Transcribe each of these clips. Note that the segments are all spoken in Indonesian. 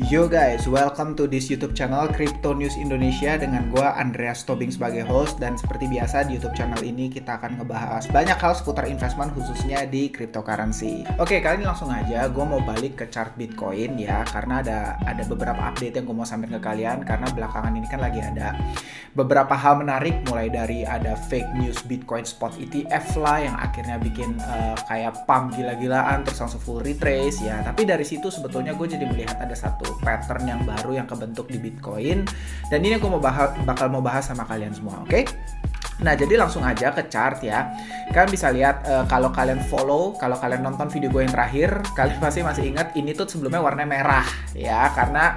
Yo guys, welcome to this YouTube channel Crypto News Indonesia dengan gua Andreas Tobing sebagai host. Dan seperti biasa di YouTube channel ini kita akan ngebahas banyak hal seputar investment khususnya di cryptocurrency. Oke, kali ini langsung aja gua mau balik ke chart Bitcoin ya, karena ada beberapa update yang gua mau sampaikan ke kalian. Karena belakangan ini kan lagi ada beberapa hal menarik, mulai dari ada fake news Bitcoin spot ETF lah yang akhirnya bikin kayak pump gila-gilaan terus langsung full retrace ya. Tapi dari situ sebetulnya gue jadi melihat ada satu pattern yang baru yang kebentuk di Bitcoin, dan ini aku bakal mau bahas sama kalian semua, oke? Nah, jadi langsung aja ke chart ya. Kalian bisa lihat kalau kalian nonton video gue yang terakhir, kalian pasti masih ingat ini tuh sebelumnya warna merah ya, karena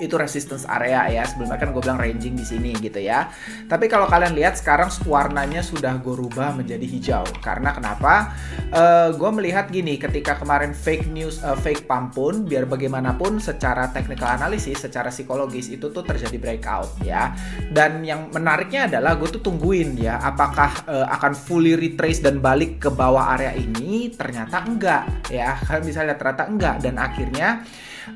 itu resistance area ya. Sebelumnya kan gue bilang ranging di sini gitu ya. Tapi kalau kalian lihat sekarang warnanya sudah gue rubah menjadi hijau. Karena kenapa? Gue melihat gini, ketika kemarin fake pump pun, biar bagaimanapun secara technical analysis, secara psikologis itu tuh terjadi breakout ya. Dan yang menariknya adalah gue tuh tungguin ya, apakah akan fully retrace dan balik ke bawah area ini. Ternyata enggak ya. Kalian bisa lihat ternyata enggak, dan akhirnya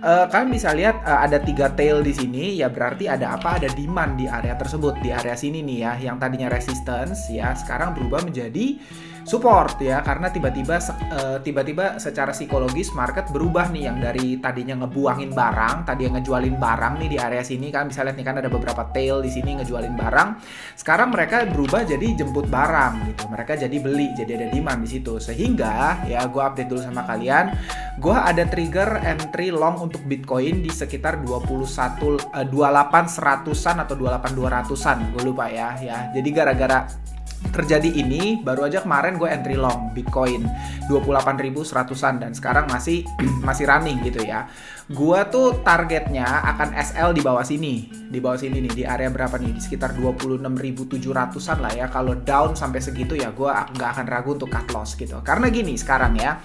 kalian bisa lihat ada 3 tail di sini ya, berarti ada apa? Ada demand di area tersebut, di area sini nih ya, yang tadinya resistance ya sekarang berubah menjadi support ya, karena tiba-tiba secara psikologis market berubah nih, yang dari tadinya ngebuangin barang, tadi yang ngejualin barang nih di area sini. Kalian bisa lihat nih kan ada beberapa tail di sini ngejualin barang. Sekarang mereka berubah jadi jemput barang gitu. Mereka jadi beli, jadi ada demand di situ. Sehingga ya gue update dulu sama kalian. Gue ada trigger entry long untuk Bitcoin di sekitar 28.100-an atau 28.200-an. Gue lupa ya. Jadi gara-gara terjadi ini, baru aja kemarin gue entry long Bitcoin 28.100-an, dan sekarang masih running gitu ya. Gua tuh targetnya akan SL di bawah sini nih, di area berapa nih, di sekitar 26.700-an lah ya. Kalau down sampai segitu ya gua nggak akan ragu untuk cut loss gitu. Karena gini, sekarang ya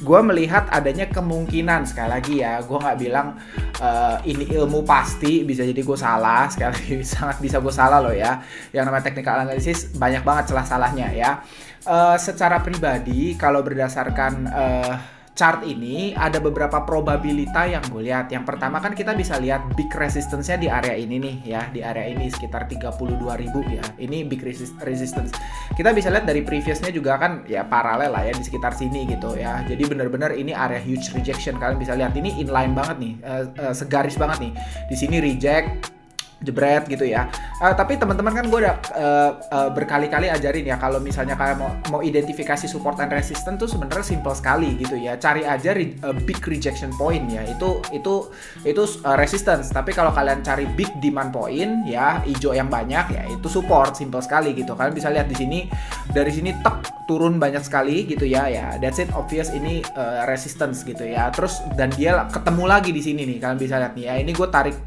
gua melihat adanya kemungkinan, sekali lagi ya, gua nggak bilang ini ilmu pasti, bisa jadi gue salah, sekali lagi sangat bisa gue salah loh ya. Yang namanya technical analysis banyak banget celah-salahnya ya. Secara pribadi kalau berdasarkan chart ini ada beberapa probabilita yang gue lihat. Yang pertama kan kita bisa lihat big resistance-nya di area ini nih ya, di area ini sekitar 32.000 ya. Ini big resistance. Kita bisa lihat dari previousnya juga kan ya paralel lah ya di sekitar sini gitu ya. Jadi benar-benar ini area huge rejection. Kalian bisa lihat ini inline banget nih, segaris banget nih. Di sini reject, jebret gitu ya. Tapi teman-teman kan gue udah berkali-kali ajarin ya, kalau misalnya kalian mau identifikasi support and resistance tuh sebenarnya simple sekali gitu ya. Cari aja big rejection point ya, itu resistance. Tapi kalau kalian cari big demand point ya, hijau yang banyak ya, itu support, simple sekali gitu. Kalian bisa lihat di sini, dari sini tek turun banyak sekali gitu ya. That's it, obvious ini resistance gitu ya. Terus dan dia ketemu lagi di sini nih, kalian bisa lihat nih ya. Ini gue tarik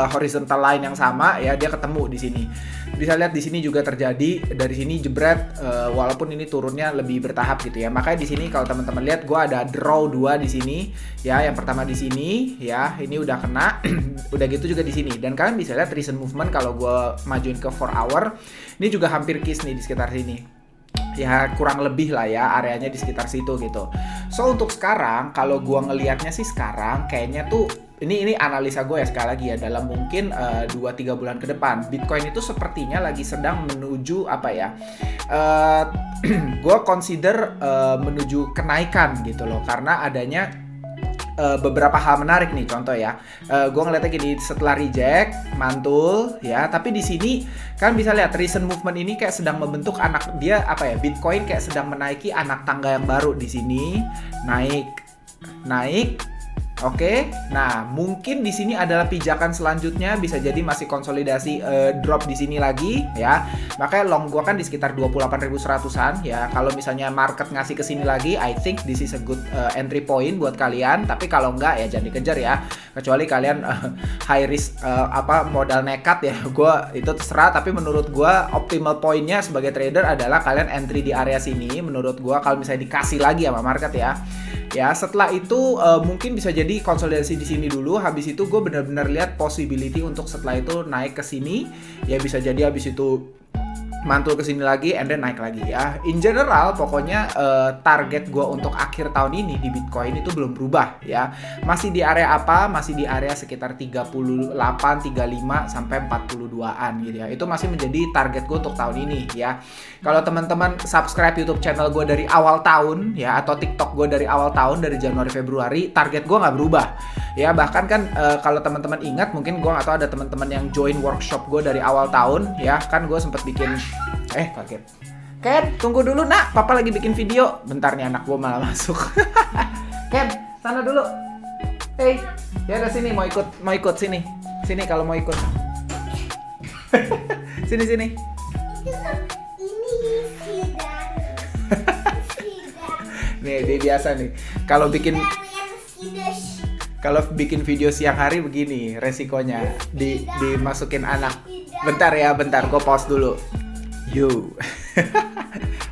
horizontal line yang sama ya, dia ketemu di sini. Bisa lihat di sini juga terjadi, dari sini jebret, walaupun ini turunnya lebih bertahap gitu ya. Makanya di sini kalau teman-teman lihat gue ada draw 2 di sini ya. Yang pertama di sini ya, ini udah kena udah gitu juga di sini. Dan kalian bisa lihat recent movement kalau gue majuin ke 4 hour, ini juga hampir kiss nih di sekitar sini. Ya kurang lebih lah ya areanya di sekitar situ gitu. So untuk sekarang kalau gue ngelihatnya sih sekarang kayaknya tuh ini analisa gue ya, sekali lagi ya, dalam mungkin 2-3 bulan ke depan Bitcoin itu sepertinya lagi sedang menuju apa ya, gue consider menuju kenaikan gitu loh, karena adanya beberapa hal menarik nih. Contoh ya, gue ngeliatnya gini, setelah reject mantul ya, tapi di sini kan bisa lihat recent movement ini kayak sedang membentuk anak dia apa ya, Bitcoin kayak sedang menaiki anak tangga yang baru di sini, naik. Oke, nah mungkin di sini adalah pijakan selanjutnya, bisa jadi masih konsolidasi drop di sini lagi ya. Makanya long gua kan di sekitar 28.100-an ya. Kalau misalnya market ngasih ke sini lagi, I think this is a good entry point buat kalian. Tapi kalau enggak ya jangan dikejar ya. Kecuali kalian high risk modal nekat ya. Gua itu terserah, tapi menurut gua optimal pointnya sebagai trader adalah kalian entry di area sini. Menurut gua kalau misalnya dikasih lagi sama market ya. Ya, setelah itu mungkin bisa jadi konsolidasi di sini dulu. Habis itu gue benar-benar lihat possibility untuk setelah itu naik ke sini. Ya bisa jadi habis itu mantul ke sini lagi, and then naik lagi ya. In general, pokoknya target gue untuk akhir tahun ini di Bitcoin itu belum berubah ya. Masih di area apa? Masih di area sekitar 38, 35 sampai 42-an gitu ya. Itu masih menjadi target gue untuk tahun ini ya. Kalau teman-teman subscribe YouTube channel gue dari awal tahun ya, atau TikTok gue dari awal tahun, dari Januari Februari, target gue nggak berubah ya. Bahkan kan kalau teman-teman ingat, mungkin gue atau ada teman-teman yang join workshop gue dari awal tahun ya, kan gue sempet bikin kaget. Ken, tunggu dulu nak, papa lagi bikin video. Bentar nih, anak gue malah masuk. Ken, sana dulu. Ya udah sini, mau ikut sini. Sini kalau mau ikut. Sini. Ini Nih, dia biasa nih. Kalau bikin video siang hari begini resikonya, dimasukin anak. Bentar, gue pause dulu.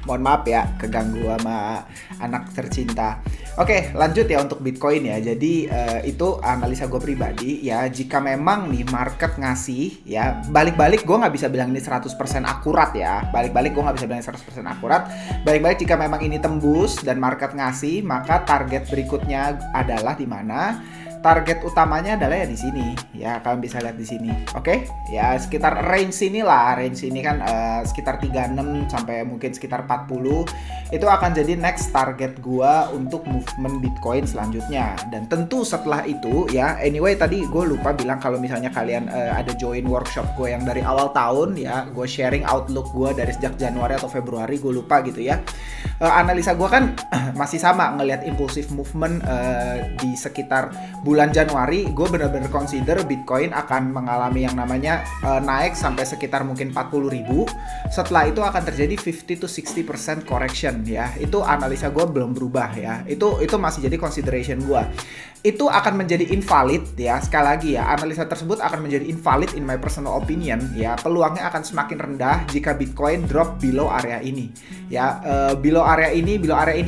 Mohon maaf ya, keganggu sama anak tercinta. Oke, lanjut ya untuk Bitcoin ya. Jadi itu analisa gue pribadi ya. Jika memang nih market ngasih ya, balik-balik gue nggak bisa bilang ini 100% akurat ya. Balik-balik jika memang ini tembus dan market ngasih, maka target berikutnya adalah di mana? Target utamanya adalah ya di sini ya, kalian bisa lihat di sini. Oke? Ya sekitar range ini kan sekitar 36 sampai mungkin sekitar 40. Itu akan jadi next target gua untuk movement Bitcoin selanjutnya. Dan tentu setelah itu ya, anyway tadi gue lupa bilang kalau misalnya kalian ada join workshop gue yang dari awal tahun ya, gue sharing outlook gue dari sejak Januari atau Februari, gue lupa gitu ya. Analisa gue kan masih sama, ngelihat impulsive movement di sekitar bulan Januari. Gue benar-benar consider Bitcoin akan mengalami yang namanya naik sampai sekitar mungkin 40.000. Setelah itu akan terjadi 50-60% correction ya. Itu analisa gue belum berubah ya. Itu masih jadi consideration gue. Itu akan menjadi invalid ya. Sekali lagi ya, analisa tersebut akan menjadi invalid in my personal opinion ya. Peluangnya akan semakin rendah jika Bitcoin drop below area ini ya. Below area ini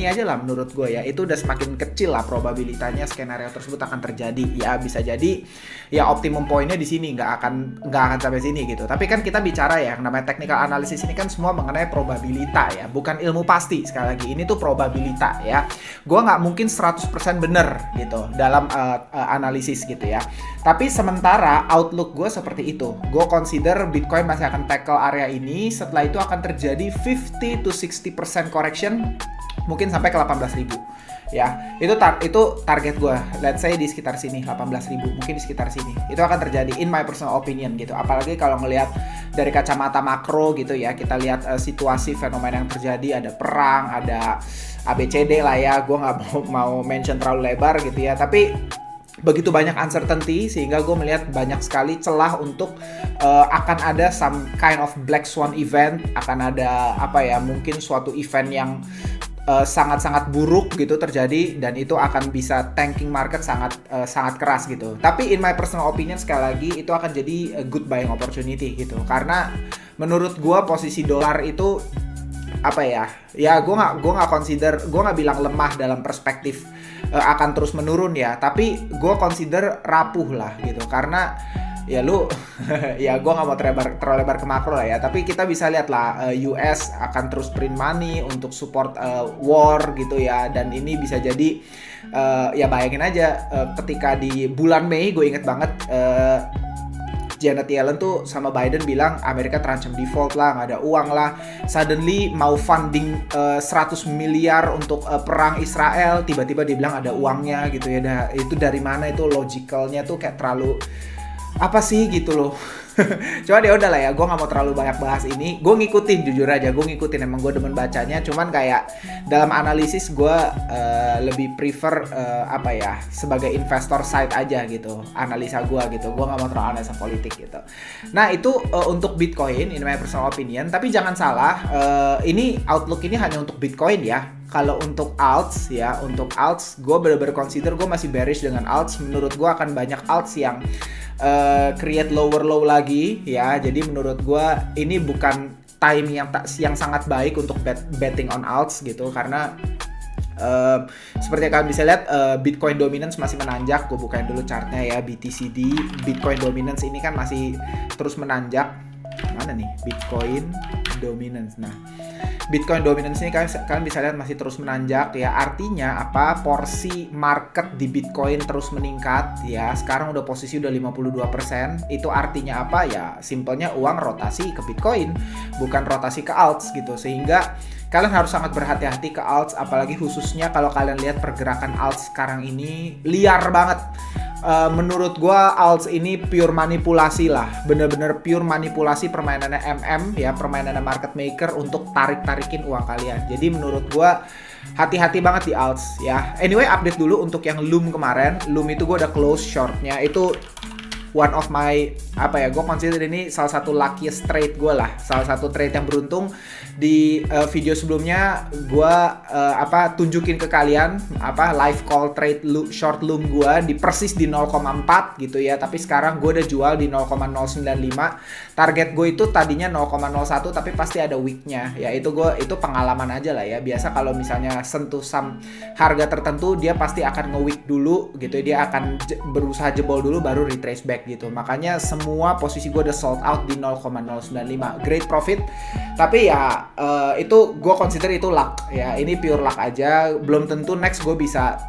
aja lah menurut gue ya. Itu udah semakin kecil lah probabilitasnya skenario tersebut akan terjadi ya. Bisa jadi ya optimum poinnya di sini, nggak akan sampai sini gitu. Tapi kan kita bicara ya, yang namanya technical analysis ini kan semua mengenai probabilitas ya, bukan ilmu pasti. Sekali lagi, ini tuh probabilitas ya. Gue nggak mungkin 100% bener gitu dalam analisis gitu ya. Tapi sementara outlook gue seperti itu. Gue consider Bitcoin masih akan tackle area ini. Setelah itu akan terjadi 50-60% correction, mungkin sampai ke 18.000 ya. Itu target gue. Let's say di sekitar sini 18.000, mungkin di sekitar sini. Itu akan terjadi in my personal opinion gitu. Apalagi kalau ngelihat dari kacamata makro gitu ya. Kita lihat situasi fenomena yang terjadi, ada perang, ada ABCD lah ya. Gue nggak mau mention terlalu lebar gitu ya. Tapi begitu banyak uncertainty sehingga gue melihat banyak sekali celah untuk akan ada some kind of black swan event. Akan ada mungkin suatu event yang sangat-sangat buruk gitu terjadi, dan itu akan bisa tanking market sangat keras gitu. Tapi in my personal opinion, sekali lagi, itu akan jadi a good buying opportunity gitu. Karena menurut gue posisi dolar itu gue nggak bilang lemah dalam perspektif akan terus menurun ya, tapi gue consider rapuh lah gitu. Karena ya gue nggak mau terlalu lebar ke makro lah ya, tapi kita bisa lihat lah US akan terus print money untuk support war gitu ya. Dan ini bisa jadi ya bayangin aja ketika di bulan Mei, gue inget banget Janet Yellen tuh sama Biden bilang Amerika terancam default lah, nggak ada uang lah. Suddenly mau funding 100 miliar untuk perang Israel, tiba-tiba dia bilang ada uangnya gitu ya. Itu dari mana? Itu logicalnya tuh kayak terlalu apa sih gitu loh. Cuman ya udah lah ya, gue nggak mau terlalu banyak bahas ini. Gue ngikutin, jujur aja gue ngikutin, emang gue demen bacanya. Cuman kayak dalam analisis gue lebih prefer sebagai investor side aja gitu, analisa gue gitu. Gue nggak mau terlalu analisa politik gitu. Nah itu untuk Bitcoin, in my personal opinion. Tapi jangan salah, ini outlook ini hanya untuk Bitcoin ya. Kalau untuk alts gue bener-bener consider gue masih bearish dengan alts. Menurut gue akan banyak alts yang create lower low lagi ya. Jadi menurut gue ini bukan time yang sangat baik untuk betting on alts gitu. Karena seperti yang kalian bisa lihat, Bitcoin dominance masih menanjak. Gue bukain dulu chartnya ya, BTCD. Bitcoin dominance ini kan masih terus menanjak. mana nih Bitcoin dominance. Nah, Bitcoin dominance ini kalian bisa lihat masih terus menanjak ya. Artinya apa? Porsi market di Bitcoin terus meningkat ya. Sekarang udah posisi udah 52%. Itu artinya apa ya? Simpelnya uang rotasi ke Bitcoin, bukan rotasi ke alts gitu. Sehingga kalian harus sangat berhati-hati ke alts, apalagi khususnya kalau kalian lihat pergerakan alts sekarang ini liar banget. Menurut gua alts ini pure manipulasi lah, bener-bener pure manipulasi permainannya ya, permainannya market maker untuk tarik-tarikin uang kalian. Jadi menurut gua hati-hati banget di alts ya. Anyway, update dulu untuk yang Loom kemarin. Loom itu gua udah close shortnya. Itu one of my gue consider ini salah satu luckiest trade gue lah, salah satu trade yang beruntung. Di video sebelumnya gue tunjukin ke kalian live call trade short Loom gue di persis di 0,4 gitu ya, tapi sekarang gue udah jual di 0,095. Target gue itu tadinya 0,01 tapi pasti ada weeknya ya. Itu pengalaman aja lah ya. Biasa kalau misalnya sentuh harga tertentu dia pasti akan nge-week dulu gitu ya, dia akan berusaha jebol dulu baru retrace back gitu. Makanya semua posisi gue udah sold out di 0,095. Great profit. Tapi ya itu gue consider itu luck ya. Ini pure luck aja. Belum tentu next gue bisa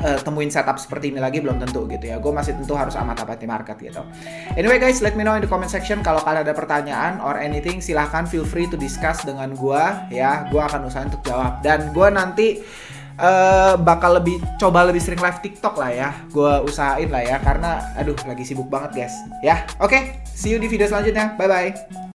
temuin setup seperti ini lagi, belum tentu gitu ya. Gue masih tentu harus amati market gitu. Anyway guys, let me know in the comment section kalau kalian ada pertanyaan or anything, silahkan feel free to discuss dengan gue ya. Gue akan usahain untuk jawab. Dan gue nanti bakal coba lebih sering live TikTok lah ya. Gue usahain lah ya, karena lagi sibuk banget guys ya. Oke, see you di video selanjutnya. Bye bye.